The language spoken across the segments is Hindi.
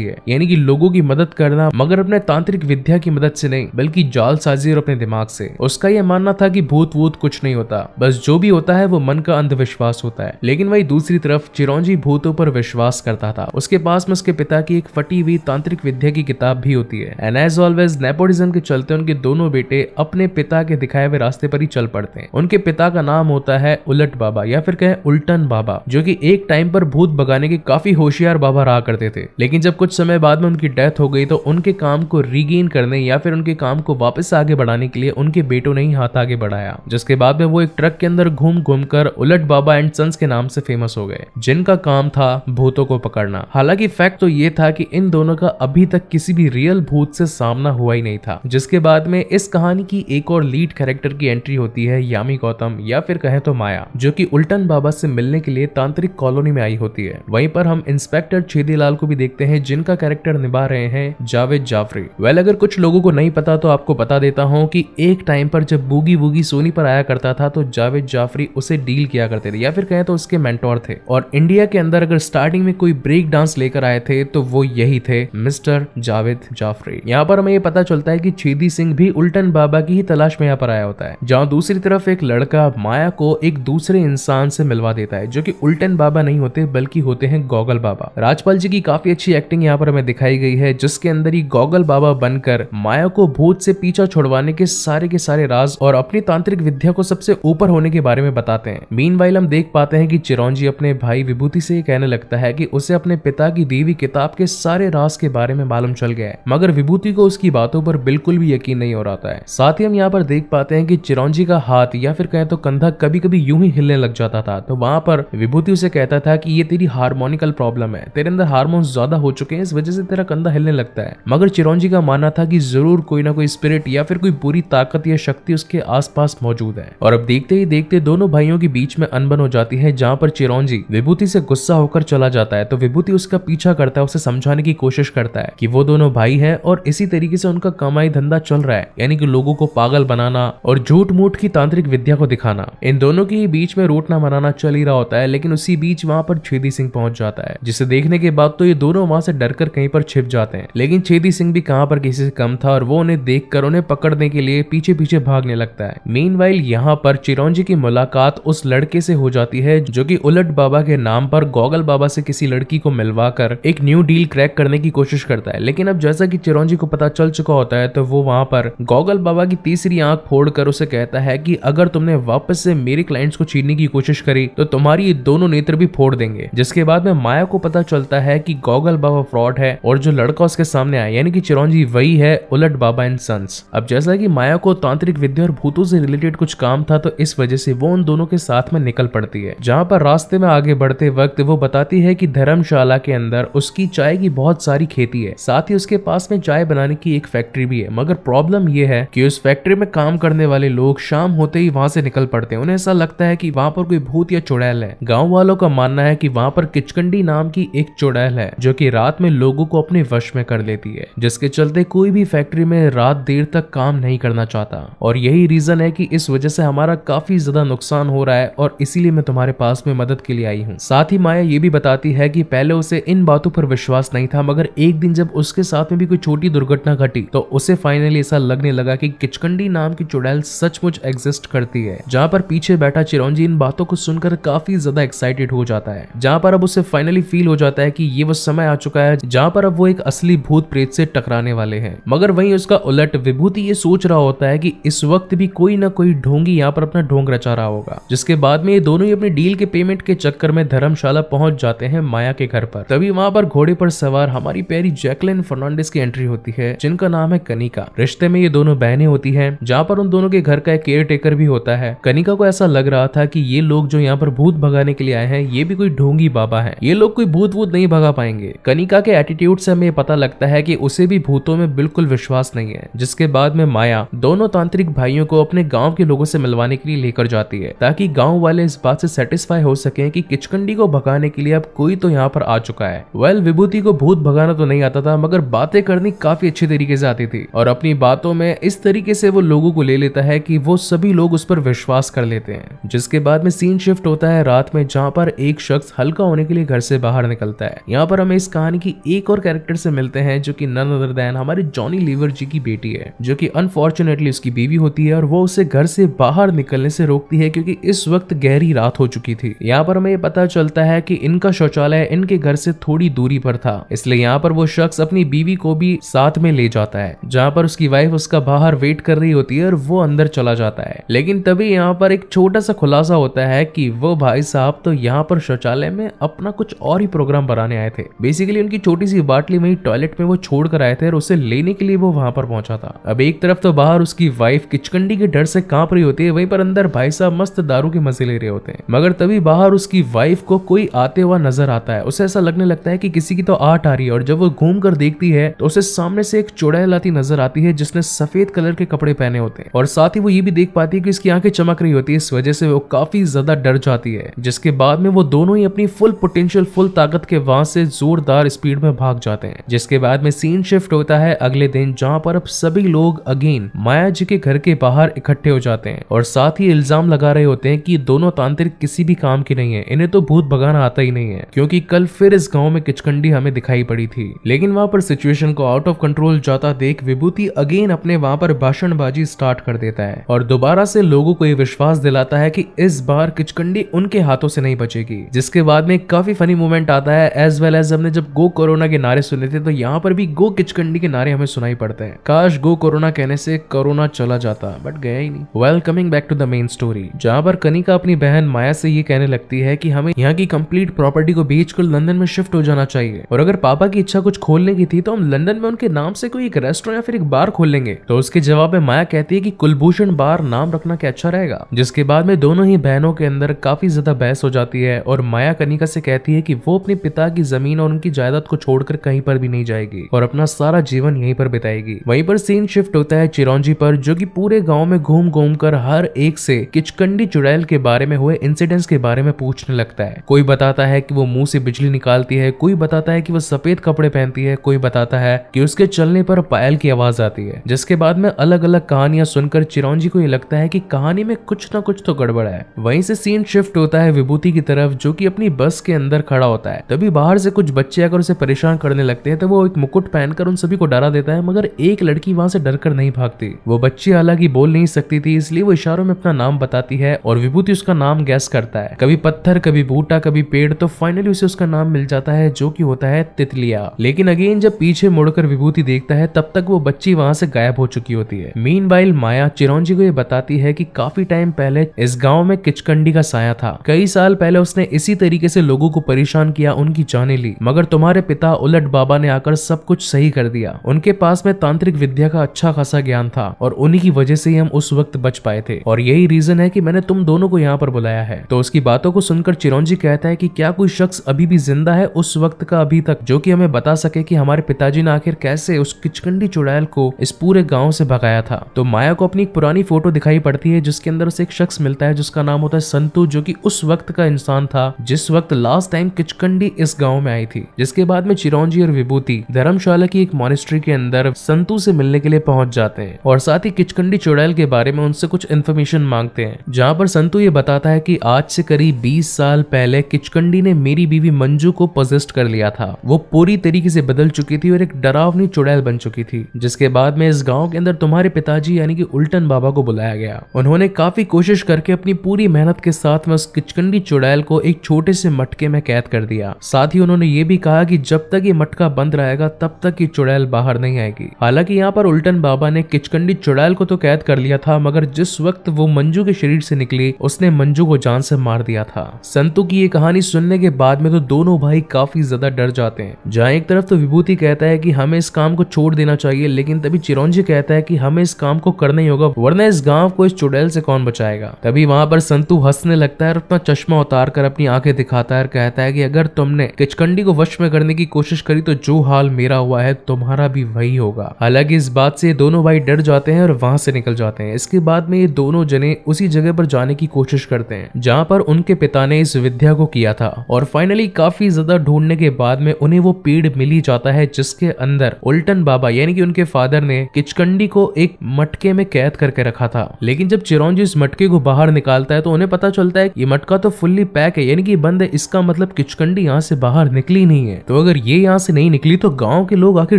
यानी कि लोगों की मदद करना, मगर अपने तांत्रिक विद्या की मदद से नहीं बल्कि जालसाजी और अपने दिमाग से। उसका यह मानना था कि भूत वूत कुछ नहीं होता, बस जो भी होता है वो मन का अंधविश्वास होता है। लेकिन वही दूसरी तरफ चिरौंजी भूतों पर विश्वास करता था। उसके पास में उसके पिता की एक फटी हुई तांत्रिक विद्या की किताब भी होती है। एंड एज ऑलवेज नेपोटिज्म के चलते उनके दोनों बेटे अपने पिता के दिखाए हुए रास्ते पर ही चल पड़ते हैं। उनके पिता का नाम होता है उलट बाबा या फिर कहें उल्टन बाबा, जो कि एक टाइम पर भूत भगाने के काफी होशियार बाबा रहा करते थे। लेकिन जब कुछ समय बाद में उनकी डेथ हो गई तो उनके काम को रीगेन करने या फिर उनके काम को वापस आगे बढ़ाने के लिए उनके बेटों ने ही हाथ आगे बढ़ाया, जिसके बाद में वो एक ट्रक के अंदर घूम घूम कर उलट बाबा एंड सन्स के नाम से फेमस हो गए, जिनका काम था भूतों को पकड़ना। हालांकि फैक्ट तो ये था कि इन दोनों का अभी तक किसी भी रियल भूत से सामना हुआ ही नहीं था। जिसके बाद में इस कहानी की एक और लीड कैरेक्टर की एंट्री होती है यामी गौतम या फिर कहें तो माया, जो कि उल्टन बाबा से मिलने के लिए तांत्रिक कॉलोनी में आई होती है। वहीं पर हम इंस्पेक्टर छेदीलाल को भी देखते हैं, जिनका कैरेक्टर निभा रहे हैं जावेद जाफरी। वेल, अगर कुछ लोगों को नहीं पता तो आपको बता देता हूं कि एक टाइम पर जब बूगी वूगी सोनी पर आया करता था तो जावेद जाफरी उसे डील किया करते थे या फिर कहें तो उसके मेंटोर थे। और इंडिया के अंदर अगर स्टार्टिंग में कोई ब्रेक डांस लेकर आए थे तो वो यही थे, मिस्टर जावेद जाफरी। यहाँ पर हमें ये पता चलता है कि छेदी सिंह भी उल्टन बाबा की ही तलाश में यहाँ पर आया होता है, जहाँ दूसरी तरफ एक लड़का माया को एक दूसरे इंसान से मिलवा देता है, जो कि उल्टन बाबा नहीं होते बल्कि होते हैं गॉगल बाबा। राजपाल जी की काफी अच्छी एक्टिंग यहाँ पर हमें दिखाई गई है, जिसके अंदर ही गॉगल बाबा बनकर माया को भूत से पीछा छुड़वाने के सारे राज और अपनी तांत्रिक विद्या को सबसे ऊपर होने के बारे में बताते हैं। मीनवाइल हम देख पाते हैं कि चिरौंजी अपने भाई विभूति से कहने लगता है कि उसे अपने पिता की दी हुई किताब के सारे राज के बारे में मालूम चल गया है, मगर विभूति को उसकी बातों पर बिल्कुल भी यकीन नहीं हो रहा है। साथ ही हम यहाँ पर देख पाते हैं कि चिरौंजी का हाथ या फिर कहें तो कंधा कभी कभी यूं ही हिलने लग जाता था, तो वहां पर विभूति उसे कहता था कि ये तेरी हार्मोनिकल प्रॉब्लम है, तेरे अंदर हार्मोन्स ज्यादा हो चुके हैं, इस वजह से तेरा कंधा हिलने लगता है। मगर चिरौंजी का मानना था कि जरूर कोई ना कोई स्पिरिट या फिर कोई बुरी ताकत या शक्ति उसके आसपास मौजूद है। और अब देखते ही देखते दोनों भाइयों के बीच में अनबन हो जाती है, जहां पर चिरौंजी विभूति से गुस्सा होकर चला जाता है, तो विभूति उसका पीछा करता है, उसे समझाने की कोशिश करता है कि वो दोनों भाई हैं और इसी तरीके से उनका कमाई धंधा चल रहा है, यानी कि लोगों को पागल बनाना और झूठ मूठ की तांत्रिक विद्या को दिखाना। इन दोनों के बीच में रूठना मनाना चल ही रहा होता है, लेकिन उसी बीच वहां पर छेदी सिंह पहुंच जाता है, जिसे देखने के बाद तो ये दोनों वहां से डरकर कहीं पर छिप जाते हैं। लेकिन छेदी सिंह भी कहां पर किसी से कम था और वो उन्हें देखकर उन्हें पकड़ने के लिए पीछे पीछे भागने लगता है। मीनवाइल यहाँ पर चिरौंजी की मुलाकात उस लड़के से हो जाती है, जो कि उलट बाबा के नाम पर गॉगल बाबा से किसी लड़की को मिलवाकर एक न्यू डील क्रैक करने की कोशिश करता है। लेकिन अब जैसा कि चिरौंजी को पता चल चुका होता है, तो वो वहां पर गॉगल बाबा की तीसरी आंख फोड़कर उसे कहता है कि अगर तुमने वापस से मेरे क्लाइंट्स को छीनने की कोशिश करी तो तुम्हारी ये दोनों नेत्र भी फोड़ देंगे। जिसके बाद में माया को पता चलता है कि गॉगल बाबा फ्रॉड है और जो लड़का उसके सामने आया यानी कि चिरौंजी वही है उलट बाबा एंड सन्स। अब जैसा कि माया को तांत्रिक विद्या और भूतों से रिलेटेड कुछ काम था, तो इस वजह से वो उन दोनों के साथ में निकल पड़ती है। जहां पर रास्ते में आगे बढ़ते वक्त वो बताती है कि धर्मशाला के अंदर उसकी चाय की बहुत सारी खेती है, साथ ही उसके पास में चाय बनाने की एक फैक्ट्री भी है। मगर प्रॉब्लम ये है कि उस फैक्ट्री में काम करने वाले लोग शाम होते ही वहां से निकल पड़ते हैं। उन्हें ऐसा लगता है कि वहां पर कोई भूत या चुड़ैल है। गांव वालों का मानना है कि वहां पर किचकंडी नाम की एक चुड़ैल है, जो कि रात में लोगों को अपने वश में कर लेती है, जिसके चलते कोई भी फैक्ट्री में रात देर तक काम नहीं करना चाहता। और यही रीजन है कि इस वजह से हमारा काफी ज्यादा नुकसान हो रहा है और इसीलिए मैं तुम्हारे पास में मदद के लिए आई हूँ। साथ ही माया ये भी बताती है कि पहले उसे इन बातों पर विश्वास नहीं था, मगर एक दिन जब उसके साथ में भी कोई छोटी दुर्घटना घटी तो उसे फाइनली ऐसा लगने लगा कि किचकंडी नाम की चुड़ैल सचमुच एग्जिस्ट करती है। जहाँ पर पीछे बैठा चिरौंजी इन बातों को सुनकर काफी ज्यादा एक्साइटेड हो जाता है, जहाँ पर अब उसे फाइनली फील हो जाता है कि ये वो समय आ चुका है जहाँ पर अब वो एक असली भूत प्रेत से टकराने वाले हैं। मगर वहीं उसका उलट विभूति ये सोच रहा होता है कि इस वक्त भी कोई ना कोई ढोंगी यहाँ पर अपना ढोंग रचा रहा होगा। जिसके बाद में ये दोनों ही अपनी डील के पेमेंट के चक्कर में धर्मशाला पहुंच जाते हैं माया के घर पर। तभी वहां पर घोड़े पर सवार हमारी प्यारी जैकलिन फर्नांडिस की एंट्री होती है, जिनका नाम है कनिका। रिश्ते में ये दोनों बहनें होती हैं, जहाँ पर उन दोनों के घर का एक केयर टेकर भी होता है। कनिका को ऐसा लग रहा था कि ये लोग जो यहाँ पर भूत भगाने के लिए आए हैं ये भी कोई ढोंगी बाबा है, ये लोग कोई भूत वूत नहीं भगा पाएंगे। कनिका के एटीट्यूड से हमें पता लगता है कि उसे भी भूतों में बिल्कुल विश्वास नहीं है। जिसके बाद में माया दोनों तांत्रिक भाइयों को अपने गांव के लोगों से मिलवाने के लिए लेकर जाती है, ताकि गांव वाले इस बात से सेटिस्फाई हो सके कि किचकंडी को भगाने के लिए अब कोई तो यहाँ पर आ चुका है। वेल, विभूति को भूत भगाना तो नहीं आता था, मगर बातें करनी काफी अच्छे तरीके से आती थी और अपनी बातों में इस तरीके से वो लोगों को ले लेता है कि वो सभी लोग उस पर विश्वास कर लेते हैं। जिसके बाद में सीन शिफ्ट होता है रात में, जहाँ पर एक शख्स हल्का होने के लिए घर से बाहर निकलता है। यहाँ पर हमें इस कहानी की की एक और कैरेक्टर से मिलते हैं जो कि नन अदर देन हमारे जॉनी लीवर जी की बेटी है, जो कि अनफॉर्चुनेटली उसकी बीवी होती है और वो उसे घर से बाहर निकलने से रोकती है क्योंकि इस वक्त गहरी रात हो चुकी थी। यहाँ पर हमें ये पता चलता है कि इनका शौचालय इनके घर से थोड़ी दूरी पर था, इसलिए यहाँ पर वो शख्स अपनी बीवी को भी साथ में ले जाता है, जहाँ पर उसकी वाइफ उसका बाहर वेट कर रही होती है और वो अंदर चला जाता है। लेकिन तभी यहाँ पर एक छोटा सा खुलासा होता है कि वो भाई साहब तो यहाँ पर शौचालय में अपना कुछ और ही प्रोग्राम बनाने आए थे। बेसिकली उनकी छोटी सी बाटली वहीं टॉयलेट में वो छोड़ कर आए थे और उसे लेने के लिए वो वहां पर पहुंचा था। अब एक तरफ तो बाहर उसकी वाइफ किचकंडी के डर से कांप रही होती है, वहीं पर अंदर भाई साहब मस्त दारू के मजे ले रहे होते हैं। मगर तभी बाहर उसकी वाइफ को कोई आते हुआ नजर आता है। उसे ऐसा लगने लगता है कि किसी की तो आट आ रही है और जब वो घूम कर देखती है तो उसे सामने से एक चुड़ैल आती नजर आती है जिसने सफेद कलर के कपड़े पहने होते हैं और साथ ही वो ये भी देख पाती है कि इसकी आंखें चमक रही होती है। इस वजह से वो काफी ज्यादा डर जाती है, जिसके बाद में वो दोनों ही अपनी फुल पोटेंशियल फुल ताकत के वहां से जोरदार स्पीड में भाग जाते हैं। जिसके बाद में सीन शिफ्ट होता है अगले दिन, जहां पर अब सभी लोग अगेन माया जी के घर के बाहर इकट्ठे हो जाते हैं और साथ ही इल्जाम लगा रहे होते हैं कि दोनों तांत्रिक किसी भी काम के नहीं है, इन्हें तो भूत भगाना आता ही नहीं है, क्योंकि कल फिर इस गांव में किचकंडी हमें दिखाई पड़ी थी। लेकिन वहां पर सिचुएशन को आउट ऑफ कंट्रोल जाता देख विभूति अगेन अपने वहां पर भाषणबाजी स्टार्ट कर देता है और दोबारा से लोगों को ये विश्वास दिलाता है कि इस बार किचकंडी उनके हाथों से नहीं बचेगी। जिसके बाद में काफी फनी मोमेंट आता है, एज वेल एज हमने जब गो कोरोना के नारे सुने थे तो यहाँ पर भी गो किचकंडी के नारे हमें सुनाई पड़ते हैं। काश गो कोरोना कहने से कोरोना चला जाता, बट गया ही नहीं। Well, coming back to the main story, जहाँ पर कनिका अपनी बहन माया से ये कहने लगती है कि हमें यहाँ की कंप्लीट प्रॉपर्टी को बेचकर लंदन में शिफ्ट हो जाना चाहिए और अगर पापा की इच्छा कुछ खोलने की थी तो हम लंदन में उनके नाम से कोई एक रेस्टोरेंट या फिर एक बार खोल लेंगे। तो उसके जवाब में माया कहती है कि कुलभूषण बार नाम रखना क्या अच्छा रहेगा। जिसके बाद में दोनों ही बहनों के अंदर काफी ज्यादा बहस हो जाती है और माया कनिका से कहती है कि वो अपने पिता की जमीन और उनकी जायदाद को छोड़कर कहीं पर भी नहीं जाएगी और अपना सारा जीवन यहीं पर बिताएगी। वहीं पर सीन शिफ्ट होता है चिरौंजी पर, जो कि पूरे गांव में घूम घूम कर हर एक से किचकंडी चुड़ैल के बारे में हुए इंसिडेंट्स के बारे में पूछने लगता है। कोई बताता है कि वो मुंह से बिजली निकालती है, कोई बताता है कि वो सफेद कपड़े पहनती है, कोई बताता है कि उसके चलने पर पायल की आवाज आती है। जिसके बाद में अलग अलग कहानियां सुनकर चिरौंजी को ये लगता है कि कहानी में कुछ ना कुछ तो गड़बड़ है। वहीं से सीन शिफ्ट होता है विभूति की तरफ, जो कि अपनी बस के अंदर खड़ा होता है। तभी बाहर से कुछ बच्चे आकर उसे परेशान करने लगते हैं, तो वो एक मुकुट पहनकर उन सभी को डरा देता है, मगर एक लड़की वहां से डरकर नहीं भागती। वो बच्ची हालांकि बोल नहीं सकती थी, इसलिए वो इशारों में अपना नाम बताती है और विभूति उसका नाम गैस करता है, कभी पत्थर, कभी बूटा, कभी पेड़। तो फाइनली उसे उसका नाम मिल जाता है, जो कि होता है तितलिया। लेकिन अगेन जब पीछे मुड़कर विभूति देखता है तब तक वो बच्ची वहां से गायब हो चुकी होती है। मीनवाइल माया चिरौंजी को ये बताती है कि काफी टाइम पहले इस गांव में किचकंडी का साया था। कई साल पहले उसने इसी तरीके से लोगों को परेशान किया, उनकी जानें ली, मगर तुम्हारे पिता उलट बाबा ने आकर सब कुछ सही कर दिया। उनके पास में तांत्रिक विद्या का अच्छा खासा ज्ञान था और उन्हीं की वजह से ही हम उस वक्त बच पाए थे और यही रीजन है कि मैंने तुम दोनों को यहाँ पर बुलाया है। तो उसकी बातों को सुनकर चिरौंजी कहता है कि क्या कोई शख्स अभी भी जिंदा है उस वक्त का अभी तक, जो कि हमें बता सके कि हमारे पिताजी ने आखिर कैसे उस किचकंडी चुड़ैल को इस पूरे गांव से भगाया था। तो माया को अपनी एक पुरानी फोटो दिखाई पड़ती है जिसके अंदर उसे एक शख्स मिलता है जिसका नाम होता है संतू, जो कि उस वक्त का इंसान था जिस वक्त लास्ट टाइम किचकंडी इस गांव में आई थी। जिसके बाद में चिरौंजी और विभूति धर्मशाला की एक मॉनेस्ट्री के अंदर संतू से मिलने के लिए पहुंच जाते हैं और साथ ही किचकंडी चुड़ैल के बारे में उनसे कुछ इन्फॉर्मेशन मांगते हैं, जहां पर संतू ये बताता है कि आज से करीब 20 साल पहले किचकंडी ने मेरी बीवी मंजू को पोजेस्ट कर लिया था। वो पूरी तरीके से बदल चुकी थी और एक डरावनी चुड़ैल बन चुकी थी। जिसके बाद में इस गांव के अंदर तुम्हारे पिताजी यानी कि उल्टन बाबा को बुलाया गया। उन्होंने काफी कोशिश करके अपनी पूरी मेहनत के साथ में उस किचकंडी चुड़ैल को एक छोटे से मटके में कैद कर दिया। साथ ही उन्होंने ये भी कहा कि जब तक ये मटका बंद रहेगा तब तक ये चुड़ैल बाहर नहीं आएगी। हालांकि यहाँ पर उल्टन बाबा ने किचकंडी चुड़ैल को तो कैद कर लिया था, मगर जिस वक्त वो मंजू के शरीर से निकली उसने मंजू को जान से मार दिया था। संतू की ये कहानी सुनने के बाद में तो दोनों भाई काफी ज्यादा डर जाते हैं। जहाँ एक तरफ तो विभूति कहता है कि हमें इस काम को छोड़ देना चाहिए, लेकिन तभी चिरौंजी कहता है कि हमें इस काम को करना ही होगा, वरना इस गांव को इस चुड़ैल से कौन बचाएगा। तभी वहां पर संतू हंसने लगता है और अपना चश्मा उतार कर अपनी आंखें दिखाता है और कहता है कि अगर तुमने किचकंडी को वश में करने की कोशिश करी तो जो हाल मेरा हुआ है तुम्हारा भी वही होगा। हालांकि इस बात से दोनों भाई डर जाते हैं और वहां से निकल जाते हैं। इसके बाद में ये दोनों जने उसी जगह पर जाने की कोशिश करते हैं जहाँ पर उनके पिता ने इस विद्या को किया था और फाइनली काफी ज्यादा ढूंढने के बाद में उन्हें वो पेड़ मिल ही जाता है जिसके अंदर उल्टन बाबा यानी कि उनके फादर ने किचकंडी को एक मटके में कैद करके रखा था। लेकिन जब चिरौंजी इस मटके को बाहर निकालता है तो उन्हें पता चलता है कि ये मटका तो फुल्ली पैक है यानी कि बंद है, इसका मतलब किचकंडी यहाँ से बाहर निकली नहीं है। तो अगर ये यहाँ से नहीं निकली तो गाँव के लोग आखिर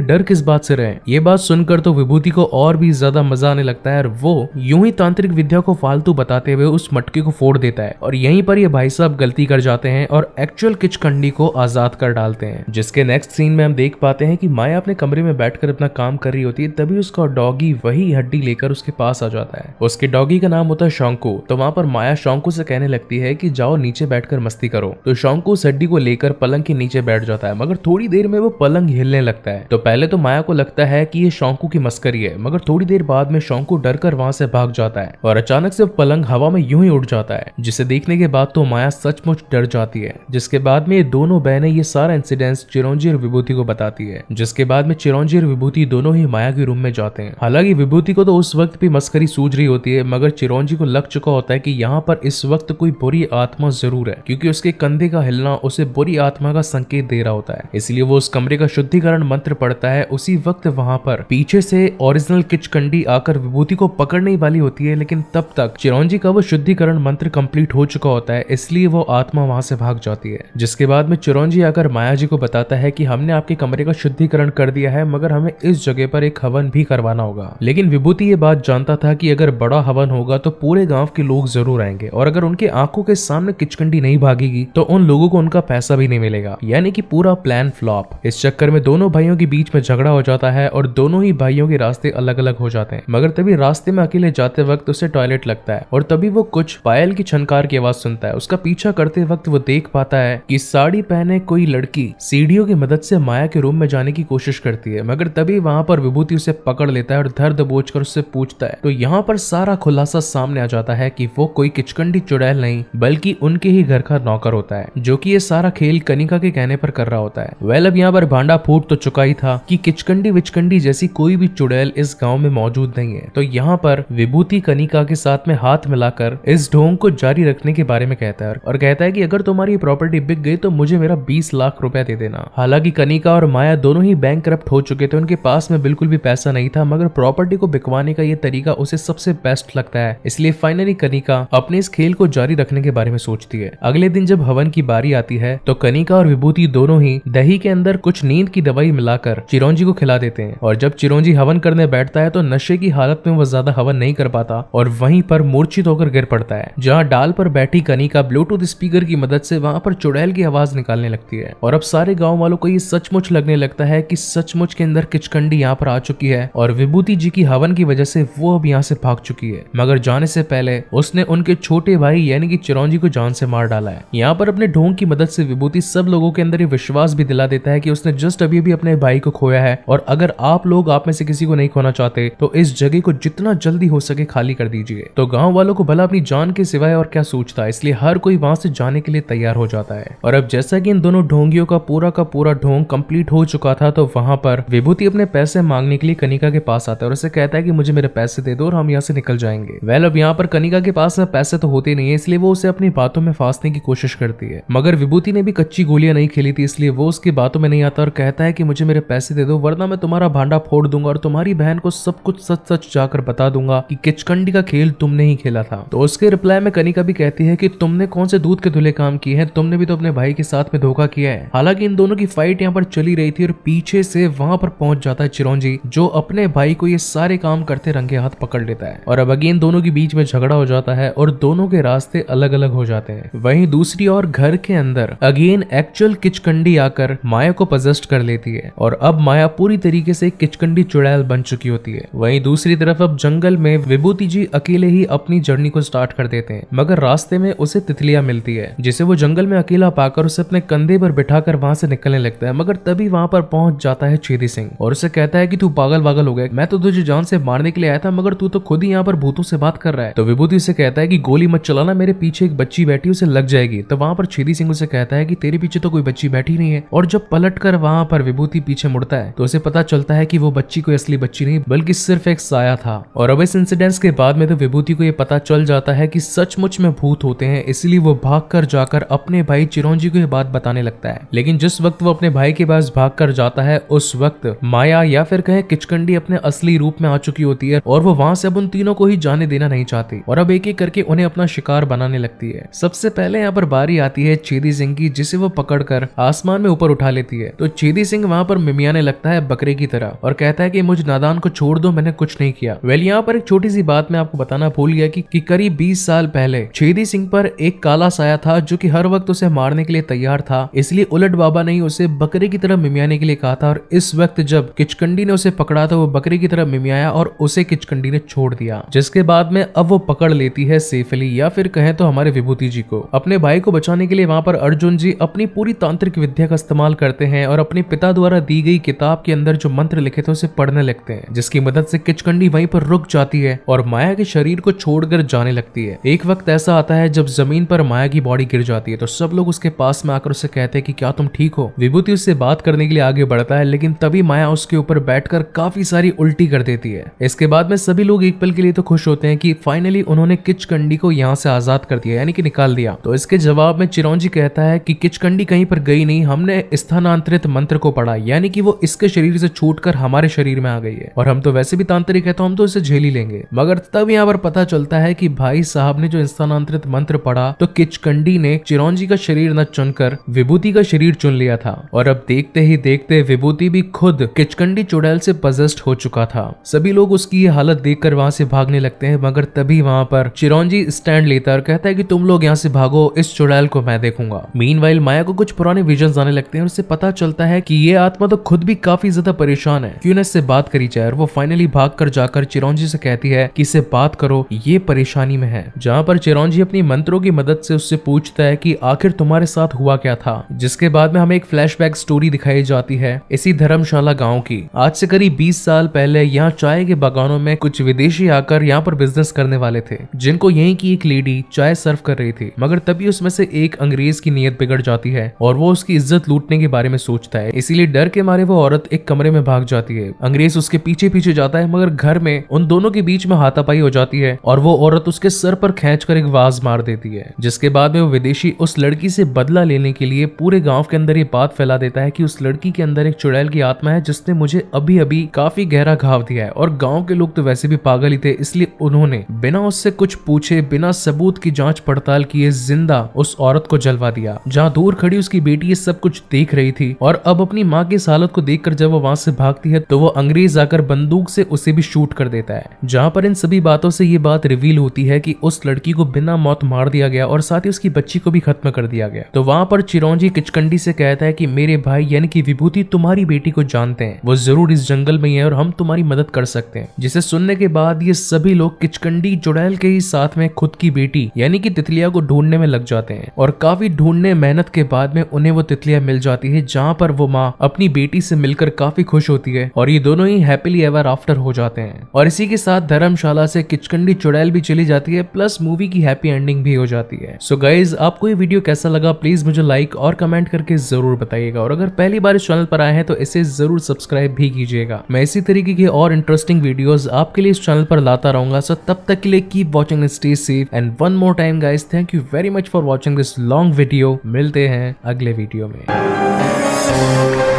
डर किस बात से रहे। ये बात सुनकर तो विभूति को और भी ज्यादा मजा आने लगता है और वो यूं ही तांत्रिक विद्या को फालतू बताते हुए उस मटके को फोड़ देता है और यहीं पर ये भाई साहब गलती कर जाते हैं और एक्चुअल किचकंडी को आजाद कर डालते हैं। जिसके नेक्स्ट सीन में हम देख पाते हैं कि माया अपने कमरे में बैठकर अपना काम कर रही होती है, तभी उसका डॉगी वही हड्डी लेकर उसके पास आ जाता है। उसके डॉगी का नाम होता है शोंकू। तो वहां पर माया शोंकू से कहने लगती है कि जाओ नीचे बैठकर मस्ती करो। तो शोंकू उस हड्डी को लेकर पलंग के नीचे बैठ जाता है, मगर थोड़ी देर में वो पलंग हिलने लगता है। तो पहले तो माया को लगता है कि ये शोंकू की मस्करी है, मगर थोड़ी देर बाद में शोंकू डरकर वहां से भाग जाता है और अचानक से पलंग हवा में यूं ही उड़ जाता है, जिसे देखने के बाद तो माया सचमुच डर जाती है। जिसके बाद में ये दोनों बहनें ये सारा इंसिडेंट्स चिरंजी और विभूति को बताती है। जिसके बाद में चिरंजी और विभूति दोनों ही माया के रूम में जाते हैं। हालांकि विभूति को तो उस वक्त भी मस्करी सूझ रही होती है, मगर चिरंजी को लग चुका होता है कि यहाँ पर इस वक्त कोई बुरी आत्मा जरूर है, क्योंकि उसके कंधे का हिलना उसे बुरी आत्मा का संकेत दे रहा होता है। इसलिए वो उस कमरे का शुद्धिकरण मंत्र पढ़ता है। उसी वक्त वहां पर पीछे से ओरिजिनल किचकंडी आकर विभूति को पकड़ने वाली होती है, लेकिन तब तक चिरंजी का वो शुद्धिकरण मंत्र कंप्लीट हो चुका होता है, इसलिए वो आत्मा वहां से भाग जाती है। जिसके बाद में चिरंजी आकर माया जी को बताता है कि हमने आपके कमरे का शुद्धिकरण कर दिया है, मगर हमें इस जगह पर एक हवन भी करवाना होगा। लेकिन विभूति ये बात जानता था कि अगर बड़ा हवन होगा तो पूरे गांव के लोग जरूर आएंगे और अगर उनके आंखों के सामने किचकंडी नहीं भागेगी तो उन लोगों को उनका पैसा भी नहीं मिलेगा, यानी कि पूरा प्लान फ्लॉप। इस चक्कर में दोनों भाइयों के बीच में झगड़ा हो जाता है और दोनों ही भाइयों के रास्ते अलग अलग हो जाते हैं। मगर तभी रास्ते में अकेले जाते वक्त उसे टॉयलेट लगता है और तभी वो कुछ पायल की छनकार की आवाज सुनता है। उसका पीछा करते वक्त वो देख पाता है कि साड़ी पहने कोई लड़की सीढ़ियों की मदद से माया के रूम में जाने की कोशिश करती है, मगर तभी वहां पर विभूति उसे पकड़ लेता है और धर दबोचकर उससे पूछता है। तो यहाँ पर सारा खुलासा सामने आ जाता है कि वो कोई किचकंडी चुड़ैल नहीं बल्कि उनके ही घर का नौकर होता है, जो कि ये सारा खेल कनिका के कहने पर कर रहा होता है। वेल अब यहाँ पर भांडा फूट तो चुका ही था कि किचकंडी विचकंडी जैसी कोई भी चुड़ैल इस गांव में मौजूद नहीं है। तो यहाँ पर विभूति कनिका के साथ में हाथ मिलाकर इस ढोंग को जारी रखने के बारे में कहता है और कहता है कि अगर तुम्हारी प्रॉपर्टी बिक गई तो मुझे मेरा 20 लाख रुपया दे देना। हालांकि कनिका और माया दोनों ही बैंकरप्ट हो चुके थे, उनके पास में बिल्कुल भी पैसा नहीं था, मगर प्रॉपर्टी को बिकवाने का ये तरीका उसे सबसे बेस्ट लगता है। इसलिए फाइनली कनिका अपने इस खेल को जारी रखने के बारे में सोचती है। अगले दिन जब हवन की बारी आती है तो कनिका और विभूति दोनों ही दही के अंदर कुछ नींद की दवाई मिलाकर चिरंजी को खिला देते हैं और जब चिरंजी हवन करने बैठता है तो नशे की हालत में वो ज्यादा हवन नहीं कर पाता और वहीं पर मूर्छित होकर गिर पड़ता है। जहाँ डाल पर बैठी कनिका ब्लूटूथ स्पीकर की मदद से वहां पर चुड़ैल की आवाज निकालने लगती है और अब सारे गांव वालों को ये सचमुच लगने लगता है कि सचमुच के अंदर किचकंडी यहाँ पर आ चुकी है और विभूति जी की हवन की वजह से वो अब यहाँ से भाग चुकी है। मगर जाने से पहले उसने उनके छोटे भाई यानी कि चिरंजी को जान से मार डाला है। यहाँ पर अपने ढोंग की मदद से विभूति सब लोगों के अंदर ये विश्वास भी दिला देता है कि उसने जस्ट अभी भी अपने भाई को खोया है और अगर आप लोग आप में से किसी को नहीं खोना चाहते तो इस जगह को जितना जल्दी हो सके खाली कर दीजिए। तो गांव वालों को भला अपनी जान के सिवाय और क्या सोचता है, इसलिए हर कोई वहां से जाने के लिए तैयार हो जाता है। और अब जैसा कि इन दोनों ढोंगियों का पूरा ढोंग कंप्लीट हो चुका था तो वहां पर विभूति अपने पैसे मांगने के लिए कनिका के पास आता है और उसे कहता है कि मुझे मेरे पैसे दे दो और हम यहाँ से निकल जाएंगे। वेल अब यहाँ पर कनिका के पास में पैसे तो होते नहीं है, इसलिए वो उसे अपनी बातों में फांसने की कोशिश करती है। मगर विभूति ने भी कच्ची गोलियां नहीं खेली थी, इसलिए वो उसकी बातों में नहीं आता और कहता है कि मुझे मेरे पैसे दे दो वरना मैं तुम्हारा भांडा फोड़ दूंगा और तुम्हारी बहन को सब कुछ सच सच जाकर बता दूंगा कि किचकंडी का खेल तुमने ही खेला था। तो उसके रिप्लाई में कनिका भी कहती है कि तुमने कौन से दूध के धुले काम किए हैं, तुमने भी तो अपने भाई के साथ में धोखा किया है। हालांकि इन दोनों की फाइट यहाँ पर चली रही थी और पीछे से वहां पर पहुंच जाता है चिरंजी, जो अपने भाई को ये सारे काम करते रंगे हाथ पकड़ लेता है और अब अगेन दोनों के बीच में झगड़ा हो जाता है और दोनों के रास्ते अलग अलग हो जाते हैं। वहीं दूसरी ओर घर के अंदर अगेन एक्चुअल किचकंडी आकर माया को पजेस्ट कर लेती है और अब माया पूरी तरीके से किचकंडी चुड़ैल बन चुकी होती है। वहीं दूसरी तरफ अब जंगल में विभूति जी अकेले ही अपनी जर्नी को स्टार्ट कर देते हैं, मगर रास्ते में उसे तितलियां मिलती है जिसे वो जंगल में अकेला पाकर उसे अपने कंधे पर बिठाकर वहां से निकलने लगता है। मगर तभी वहां पर पहुंच जाता है छेदी सिंह और उसे कहता है कि तू पागल वागल हो गया, मैं तो तुझे जान से मारने के लिए आया था मगर तू तो खुद ही यहाँ पर भूतों से बात कर रहा है। तो विभूति उसे कहता है कि गोली मत चलाना, मेरे पीछे एक बच्ची बैठी उसे लग जाएगी। तो वहां पर छेदी सिंह उसे कहता है कि तेरे पीछे तो कोई बच्ची बैठी नहीं है और जब पलट कर वहां पर विभूति पीछे मुड़ता है तो उसे पता चलता है कि वो बच्ची कोई असली बच्ची नहीं बल्कि सिर्फ एक साया था। और अब इस इंसिडेंट्स के बाद में तो विभूति को ये पता चल जाता है कि सचमुच में भूत होते हैं, इसलिए वो भागकर जाकर अपने भाई चिरंजी को ये बात बताने लगता है। लेकिन जिस वक्त वो अपने भाई के पास भागकर जाता है उस वक्त माया या फिर कहे किचकंडी अपने असली रूप में आ चुकी होती है और वो वहां से अब उन तीनों को ही जाने देना नहीं चाहती और अब एक एक करके उन्हें अपना शिकार बनाने लगती है। सबसे पहले यहाँ पर बारी आती है छेदी सिंह की, जिसे वो पकड़कर आसमान में ऊपर उठा लेती है। तो चेदी सिंह वहाँ पर मिमियाने लगता है बकरे की तरह और कहता है कि मुझ नादान को छोड़ दो, मैंने कुछ नहीं किया। वेल यहाँ पर एक छोटी सी बात मैं आपको बताना भूल गया कि करीब 20 साल पहले चेदी सिंह पर एक काला साया था जो कि हर वक्त उसे मारने के लिए तैयार था, इसलिए उलट बाबा ने उसे बकरे की तरह मिमियाने के लिए कहा था। और इस वक्त जब किचकंडी ने उसे पकड़ा तो वो बकरे की तरह मिमियाया और उसे किचकंडी ने छोड़ दिया, जिसके बाद में अब वो पकड़ लेती है सैफ अली या फिर कहें तो हमारे विभूति जी को। अपने भाई को बचाने के लिए वहाँ पर अर्जुन जी अपनी पूरी तांत्रिक विद्या का इस्तेमाल करते हैं और अपने पिता द्वारा दी गई किताब के अंदर जो मंत्र लिखे थे उसे पढ़ने लगते हैं, जिसकी मदद से किचकंडी वहीं पर रुक जाती है और माया के शरीर को छोड़कर जाने लगती है। एक वक्त ऐसा आता है जब जमीन पर माया की बॉडी गिर जाती है तो सब लोग उसके पास में आकर उसे कहते हैं कि क्या तुम ठीक हो। विभूति उससे बात करने के लिए आगे बढ़ता है, लेकिन तभी माया उसके ऊपर बैठकर काफी सारी उल्टी कर देती है। इसके बाद में सभी लोग एक पल के लिए तो खुश होते हैं कि फाइनली उन्होंने किचकंडी को यहाँ से आजाद कर दिया, यानी कि निकाल दिया। तो इसके जवाब में चिरौंजी कहता है कि किचकंडी कहीं पर गई नहीं, हमने स्थानांतरित मंत्र को पढ़ा, यानी कि वो इसके शरीर से छूटकर हमारे शरीर में आ गई है और हम तो वैसे भी तांत्रिक है तो हम तो इसे झेल ही लेंगे। मगर तब यहाँ पर पता चलता है कि भाई साहब ने जो स्थानांतरित मंत्र पढ़ा तो किचकंडी ने चिरौंजी का शरीर न चुनकर विभूति का शरीर चुन लिया था और अब देखते ही देखते विभूति भी खुद किचकंडी चुड़ैल से पजेस्ड हो चुका था। सभी लोग उसकी ये हालत देखकर वहां से भागने लगते हैं, मगर तभी वहां पर चिरौंजी स्टैंड लेता और कहता है कि तुम लोग यहाँ से भागो, इस चुड़ैल को मैं देखूंगा। मीनवाइल माया को कुछ पुराने विजन्स आने लगते हैं और उसे पता चलता है कि ये आत्मा तो खुद भी काफी ज्यादा परेशान है, क्यों न इससे बात करी जाए। और वो फाइनली भागकर जाकर चिरौंजी से कहती है कि इसे बात करो, ये परेशानी में है। जहाँ पर चिरौंजी अपनी मंत्रों की मदद से उससे पूछता है कि आखिर तुम्हारे साथ हुआ क्या था, जिसके बाद में हमें एक फ्लैशबैक स्टोरी दिखाई जाती है इसी धर्मशाला गांव की। आज से करीब 20 साल पहले यहाँ चाय के बागानों में कुछ विदेशी आकर यहाँ पर बिजनेस करने वाले थे, जिनको यहीं की एक लेडी चाय सर्व कर रही थी। मगर तभी उसमें से एक अंग्रेज की नीयत बिगड़ जाती है और वो उसकी इज्जत लूटने के बारे में सोचता है, इसीलिए डर के मारे वो औरत एक कमरे में भाग जाती है। अंग्रेज उसके पीछे पीछे जाता है, मगर घर में उन दोनों के बीच में हाथापाई हो जाती है और वो औरत उसके सर पर खींचकर एक वाज मार देती है, जिसके बाद में वो विदेशी उस लड़की से बदला लेने के लिए पूरे गांव के अंदर ये बात फैला देता है कि उस लड़की के अंदर एक चुड़ैल की आत्मा है जिसने मुझे अभी अभी काफी गहरा घाव दिया है। और गांव के लोग तो वैसे भी पागल ही थे, इसलिए उन्होंने बिना उससे कुछ पूछे, बिना सबूत की जांच पड़ताल किए जिंदा उस औरत को जलवा दिया। जहाँ दूर खड़ी उसकी बेटी ये सब कुछ देख रही थी और अब अपनी माँ की इस हालत को देखकर जब वो वहां से भागती है तो वो अंग्रेज आकर बंदूक से उसे भी शूट कर देता है। जहाँ पर इन सभी बातों से ये बात रिवील होती है कि उस लड़की को बिना मौत मार दिया गया और साथ ही उसकी बच्ची को भी खत्म कर दिया गया। तो वहां पर चिरौंजी किचकंडी से कहता है कि मेरे भाई यानी कि विभूति तुम्हारी बेटी को जानते हैं, वो जरूर इस जंगल में है और हम तुम्हारी मदद कर सकते हैं। जिसे सुनने के बाद ये सभी लोग किचकंडी चुड़ैल के ही साथ में खुद की बेटी यानी कि तितलिया को ढूंढने में लग जाते हैं और काफी ढूंढने मेहनत के बाद में उन्हें वो तितलिया मिल जाती है, जहाँ पर वो माँ अपनी बेटी से मिलकर काफी खुश होती है और ये दोनों ही हैप्पीली एवर आफ्टर हो जाते हैं। और इसी के साथ धर्मशाला से किचकंडी चुड़ैल भी चली जाती है, प्लस मूवी की हैप्पी एंडिंग भी हो जाती है। सो गाइज, आपको ये वीडियो कैसा लगा प्लीज मुझे लाइक और कमेंट करके जरूर बताइएगा और अगर पहली बार इस चैनल पर आए हैं तो इसे जरूर सब्सक्राइब भी कीजिएगा। मैं इसी तरीके की और इंटरेस्टिंग वीडियोस आपके लिए इस चैनल पर लाता रहूंगा। सो तब तक के लिए keep watching, stay safe and one more time guys, thank you very much for watching this long video. मिलते हैं अगले वीडियो में।